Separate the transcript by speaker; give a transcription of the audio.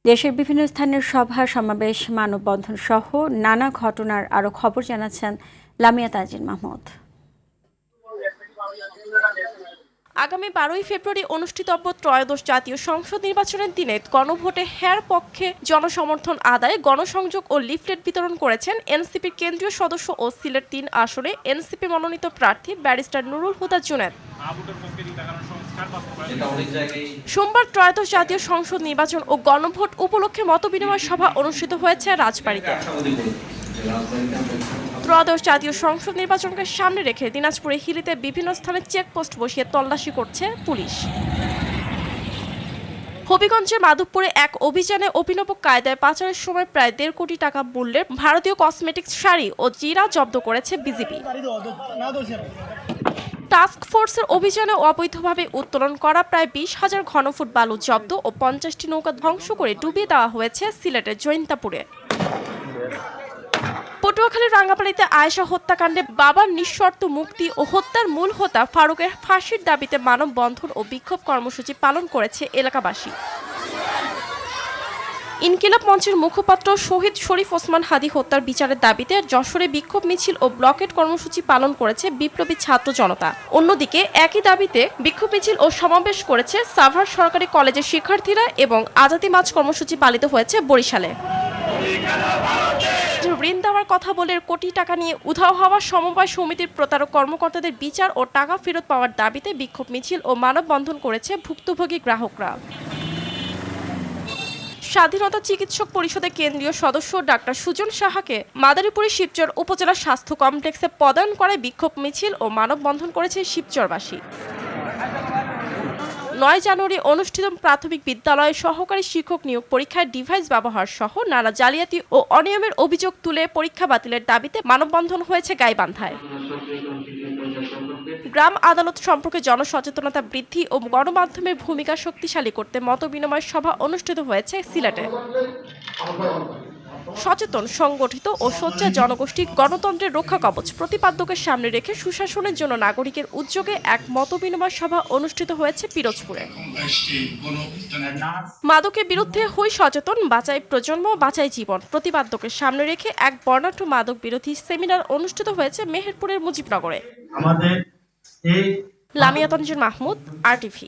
Speaker 1: দেশের বিভিন্ন স্থানের সভা সমাবেশ মানববন্ধন সহ নানা ঘটনার আরও খবর জানাচ্ছেন লামিয়া তাজিন মাহমুদ।
Speaker 2: আগামী 12ই ফেব্রুয়ারি অনুষ্ঠিতব্য ত্রয়োদশ জাতীয় সংসদ নির্বাচনের দিনে গণভোটে হ্যার পক্ষে জনসমর্থন আদায়ে গণসংযোগ ও লিফলেট বিতরণ করেছেন এনসিপির কেন্দ্রীয় সদস্য ও সিলেট ৩ আসনে এনসিপি মনোনীত প্রার্থী ব্যারিস্টার নুরুল হুদা জুনেদ। সোমবার ত্রয়োদশ জাতীয় সংসদ নির্বাচন ও গণভোট উপলক্ষে মতবিনিময় সভা অনুষ্ঠিত হয়েছে রাজবাড়ীতে। ত্রয়োদশ জাতীয় সংসদ নির্বাচনকে সামনে রেখে দিনাজপুরে হিলিতে বিভিন্ন স্থানে চেকপোস্ট বসিয়ে তল্লাশি করছে পুলিশ। হবিগঞ্জের মাধবপুরে এক অভিযানে অভিনব কায়দায় পাচারের সময় প্রায় ১.৫ কোটি টাকা মূল্যের ভারতীয় কসমেটিক্স শাড়ি ও জিরা জব্দ করেছে বিজিবি। টাস্ক ফোর্সের অভিযানে অবৈধভাবে উত্তোলন করা প্রায় ২০,০০০ ঘনফুট বালু জব্দ ও ৫০টি নৌকা ধ্বংস করে ডুবিয়ে দেওয়া হয়েছে সিলেটের জৈন্তাপুরে। পটুয়াখালীর রাঙ্গাপাড়িতে আয়েশা হত্যাকাণ্ডে বাবার নিঃশর্ত মুক্তি ও হত্যার মূল হোতা ফারুকের ফাঁসির দাবিতে মানববন্ধন ও বিক্ষোভ কর্মসূচি পালন করেছে এলাকাবাসী। ইনকিলাব মঞ্চের মুখপাত্র শহীদ শরীফ ওসমান হাদি হত্যার বিচারের দাবিতে যশোরে বিক্ষোভ মিছিল ও ব্লকেট কর্মসূচি পালন করেছে বিপ্লবী ছাত্র জনতা। অন্যদিকে একই দাবিতে বিক্ষোভ মিছিল ও সমাবেশ করেছে সাভার সরকারি কলেজের শিক্ষার্থীরা এবং আজাদি মার্চ কর্মসূচি পালিত হয়েছে বরিশালে। ঋণ দেওয়ার কথা বলে কোটি টাকা নিয়ে উধাও হওয়া সমবায় সমিতির প্রতারক কর্মকর্তাদের বিচার ও টাকা ফেরত পাওয়ার দাবিতে বিক্ষোভ মিছিল ও মানববন্ধন করেছে ভুক্তভোগী গ্রাহকরা। স্বাধীনতা চিকিৎসক পরিষদের কেন্দ্রীয় সদস্য ডাক্তার সুজন সাহাকে মাদারীপুরে শিবচর উপজেলা স্বাস্থ্য কমপ্লেক্সে পদায়ন করে বিক্ষোভ মিছিল ও মানববন্ধন করেছে শিবচরবাসী। ৯ জানুয়ারি অনুষ্ঠিত প্রাথমিক বিদ্যালয়ে সহকারী শিক্ষক নিয়োগ পরীক্ষায় ডিভাইস ব্যবহার সহ নানা জালিয়াতি ও অনিয়মের অভিযোগ তুলে পরীক্ষা বাতিলের দাবিতে মানববন্ধন হয়েছে গাইবান্ধায়। গ্রাম আদালত সম্পর্কে জনসচেতনতা বৃদ্ধি ও গণমাধ্যমের ভূমিকা শক্তিশালী করতে মতবিনিময় সভা অনুষ্ঠিত হয়েছে সিলেটে। সচেতন, সংগঠিত ও সোচ্চার জনগোষ্ঠী গণতন্ত্রের রক্ষা কবচ প্রতিপাদ্যকে সামনে রেখে সুশাসনের জন্য নাগরিকের উদ্যোগে এক মতবিনিময় সভা অনুষ্ঠিত হয়েছে পিরোজপুরে। মাদকের বিরুদ্ধে হই সচেতন, বাঁচাই প্রজন্ম, বাঁচাই জীবন প্রতিপাদ্যকে সামনে রেখে এক বর্ণাঢ্য মাদক বিরোধী সেমিনার অনুষ্ঠিত হয়েছে মেহেরপুরের মুজিবনগরে। লামিয়া তানজিন মাহমুদ, RTV।